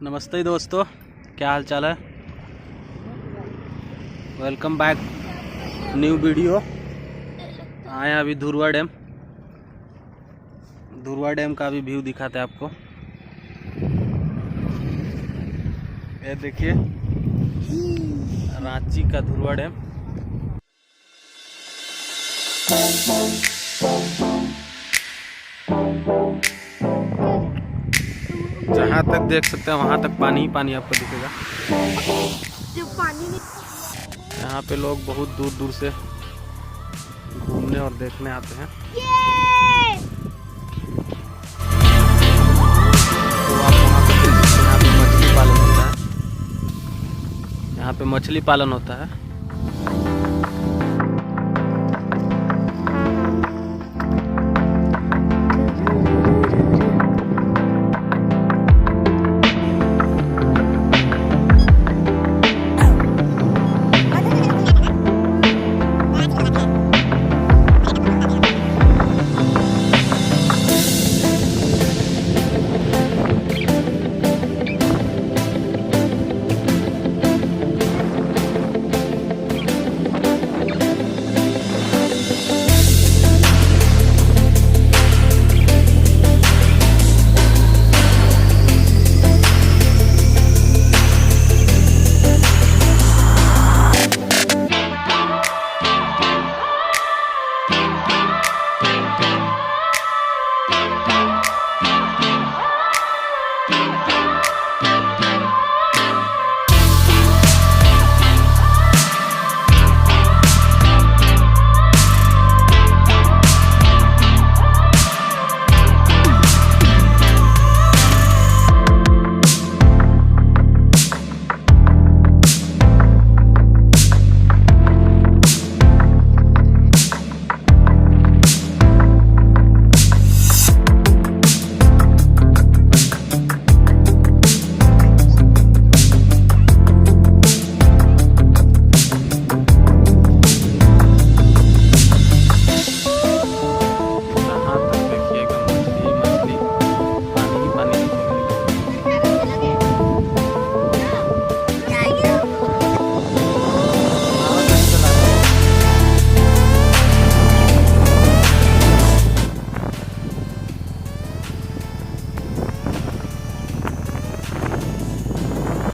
नमस्ते दोस्तों, क्या हाल चाल है। Welcome back new video. आए अभी धुरवा डैम का भी व्यू दिखाते हैं आपको। ये देखिए रांची का धुरवा डैम। जहाँ तक देख सकते हैं वहाँ तक पानी ही पानी आपको दिखेगा। यहाँ पे लोग बहुत दूर दूर से घूमने और देखने आते हैं। तो आप वहाँ पे देख सकते हैं, यहाँ पे मछली पालन होता है। यहाँ पे मछली पालन होता है।